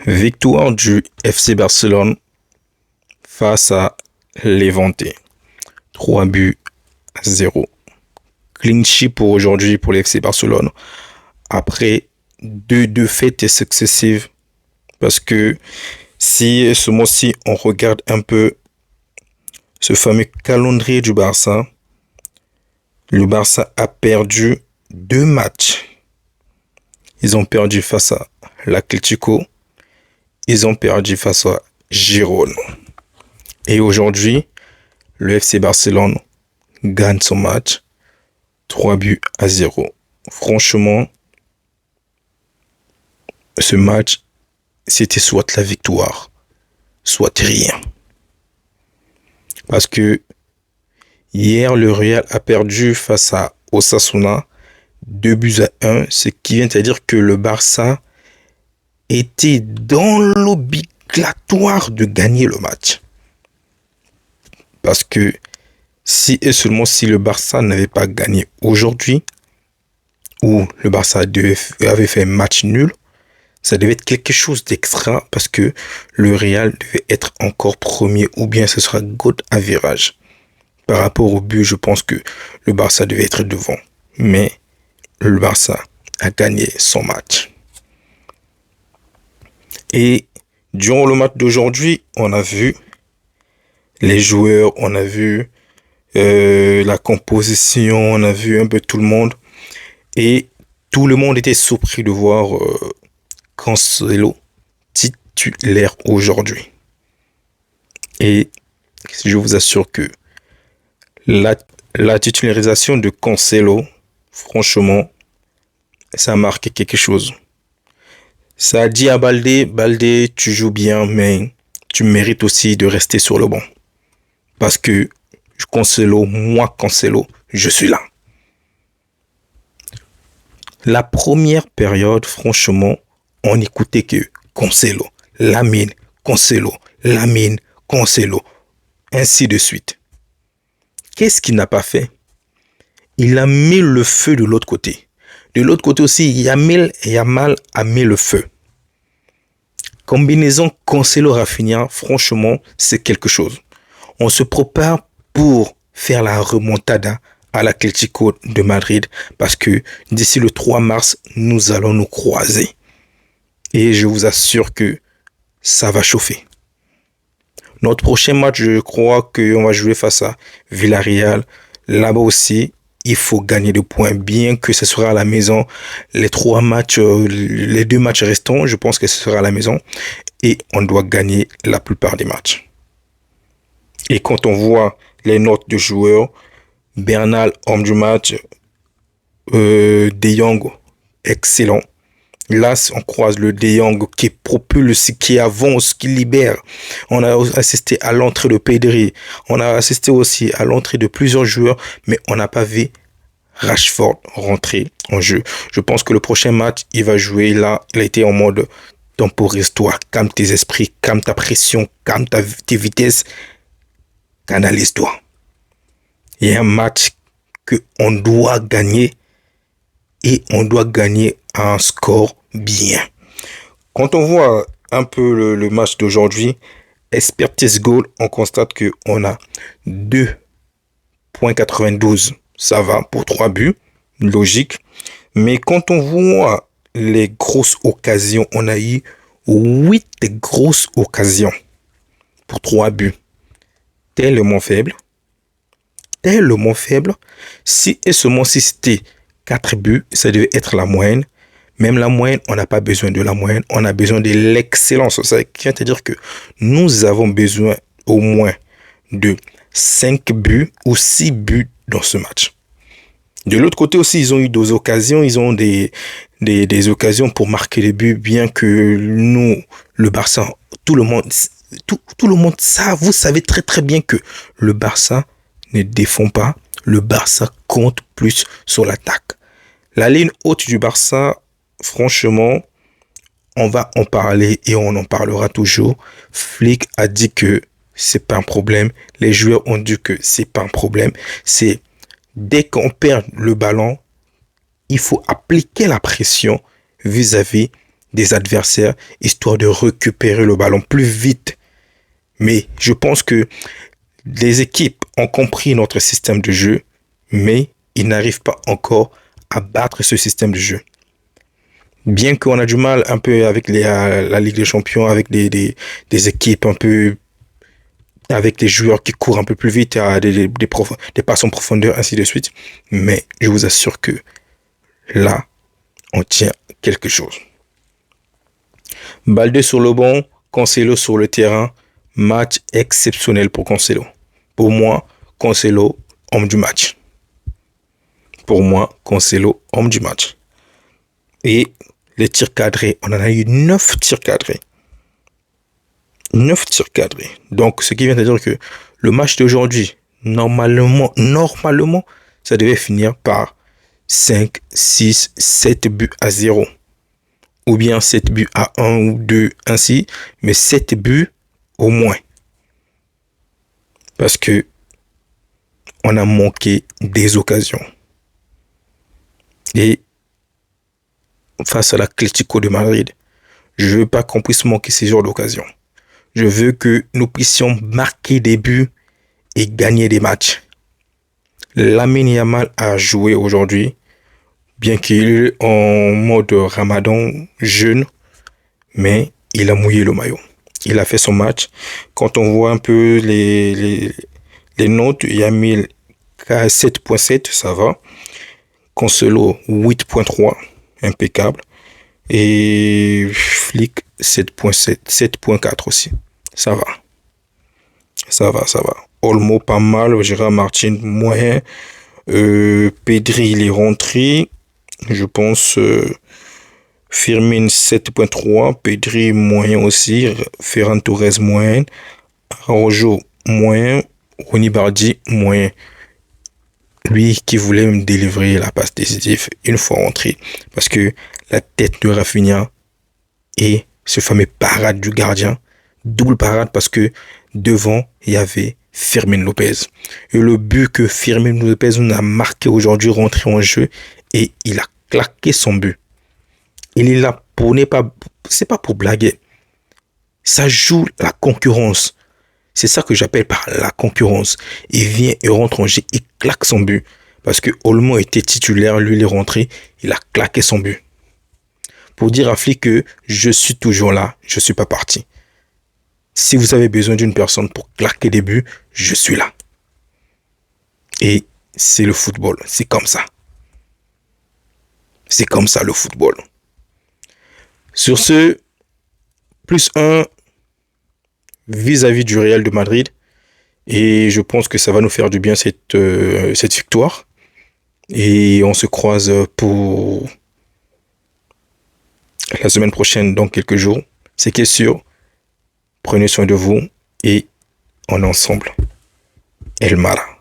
Victoire du FC Barcelone face à Levante. 3-0. Clean sheet pour aujourd'hui pour le FC Barcelone. Après deux défaites successives. Parce que si ce mois-ci on regarde un peu ce fameux calendrier du Barça, le Barça a perdu 2 matchs. Ils ont perdu face à l'Atlético. Ils ont perdu face à Girona. Et aujourd'hui, le FC Barcelone gagne son match 3-0. Franchement, ce match, c'était soit la victoire, soit rien. Parce que hier, le Real a perdu face à Osasuna 2-1, ce qui vient à dire que le Barça était dans l'obligatoire de gagner le match. Parce que si et seulement si le Barça n'avait pas gagné aujourd'hui, ou le Barça avait fait un match nul, ça devait être quelque chose d'extra parce que le Real devait être encore premier ou bien ce sera goal à virage. Par rapport au but, je pense que le Barça devait être devant. Mais le Barça a gagné son match. Et durant le match d'aujourd'hui, on a vu les joueurs, on a vu la composition, on a vu un peu tout le monde. Et tout le monde était surpris de voir Cancelo titulaire aujourd'hui. Et je vous assure que la titularisation de Cancelo, franchement, ça marque quelque chose. Ça a dit à Baldé, tu joues bien, mais tu mérites aussi de rester sur le banc. Parce que Cancelo, je suis là. La première période, franchement, on n'écoutait que Cancelo, Lamine, ainsi de suite. Qu'est-ce qu'il n'a pas fait? Il a mis le feu de l'autre côté. De l'autre côté aussi, Yamal a mis le feu. Combinaison Cancelo-Rafinha, franchement, c'est quelque chose. On se prépare pour faire la remontada à l'Atlético de Madrid parce que d'ici le 3 mars, nous allons nous croiser. Et je vous assure que ça va chauffer. Notre prochain match, je crois qu'on va jouer face à Villarreal. Là-bas aussi, il faut gagner des points, bien que ce sera à la maison. Les 2 matchs restants, je pense que ce sera à la maison. Et on doit gagner la plupart des matchs. Et quand on voit les notes de joueurs, Bernal, homme du match, De Jong, excellent. Là, on croise le De Jong qui propulse, qui avance, qui libère. On a assisté à l'entrée de Pedri. On a assisté aussi à l'entrée de plusieurs joueurs, mais on n'a pas vu Rashford rentrer en jeu. Je pense que le prochain match, il va jouer là. Il a été en mode temporise-toi, calme tes esprits, calme ta pression, calme tes vitesses, canalise-toi. Il y a un match qu'on doit gagner et on doit gagner un score bien. Quand on voit un peu le match d'aujourd'hui, expertise goal, on constate qu'on a 2.92. Ça va pour 3 buts, logique. Mais quand on voit les grosses occasions, on a eu 8 grosses occasions pour 3 buts. Tellement faible. Si et seulement si c'était 4 buts, ça devait être la moyenne. Même la moyenne, on n'a pas besoin de la moyenne, on a besoin de l'excellence. Ça vient à dire que nous avons besoin au moins de 5 buts ou 6 buts dans ce match. De l'autre côté aussi, ils ont eu des occasions, ils ont des occasions pour marquer les buts, bien que nous, le Barça, tout le monde, ça, vous savez très très bien que le Barça ne défend pas, le Barça compte plus sur l'attaque. La ligne haute du Barça, franchement, on va en parler et on en parlera toujours. Flick a dit que c'est pas un problème. Les joueurs ont dit que c'est pas un problème. C'est dès qu'on perd le ballon, il faut appliquer la pression vis-à-vis des adversaires, histoire de récupérer le ballon plus vite. Mais je pense que les équipes ont compris notre système de jeu, mais ils n'arrivent pas encore à battre ce système de jeu. Bien qu'on a du mal un peu avec la Ligue des Champions, avec des équipes un peu, avec des joueurs qui courent un peu plus vite, des passes en profondeur, ainsi de suite. Mais je vous assure que là, on tient quelque chose. Balde sur le banc, Cancelo sur le terrain. Match exceptionnel pour Cancelo. Pour moi, Cancelo, homme du match. Pour moi, Cancelo, homme du match. Et les tirs cadrés, on en a eu 9 tirs cadrés. 9 tirs cadrés. Donc, ce qui vient de dire que le match d'aujourd'hui, normalement, ça devait finir par 5, 6, 7 buts à 0. Ou bien 7 buts à 1 ou 2, ainsi. Mais 7 buts au moins. Parce que on a manqué des occasions. Et face à l'Atlético de Madrid, je ne veux pas qu'on puisse manquer ces genres d'occasions. Je veux que nous puissions marquer des buts et gagner des matchs. Lamine Yamal a joué aujourd'hui, bien qu'il est en mode Ramadan jeune, mais il a mouillé le maillot. Il a fait son match. Quand on voit un peu les notes, il a mis 7.7, ça va. Cancelo 8.3, impeccable. Et Flick 7.7, 7.4 aussi. Ça va. Ça va. Olmo pas mal, Gérard Martin moyen. Pedri il est rentré. Je pense Firmin 7.3, Pedri moyen aussi, Ferran Torres moyen, Araujo moyen, Ronny Bardi moyen. Lui qui voulait me délivrer la passe décisive une fois rentré. Parce que la tête de Rafinha et ce fameux parade du gardien, double parade parce que devant, il y avait Fermin Lopez. Et le but que Fermin Lopez nous a marqué aujourd'hui, rentré en jeu, et il a claqué son but. Il est là pour c'est pas pour blaguer. Ça joue la concurrence. C'est ça que j'appelle par la concurrence. Il vient et rentre en jeu, il claque son but. Parce que Olmo était titulaire, lui il est rentré, il a claqué son but. Pour dire à Flick que je suis toujours là, je ne suis pas parti. Si vous avez besoin d'une personne pour claquer des buts, je suis là. Et c'est le football, c'est comme ça. C'est comme ça le football. Sur ce, +1 vis-à-vis du Real de Madrid. Et je pense que ça va nous faire du bien cette victoire. Et on se croise pour la semaine prochaine, dans quelques jours. C'est qui est sûr. Prenez soin de vous et on est ensemble. El Mara.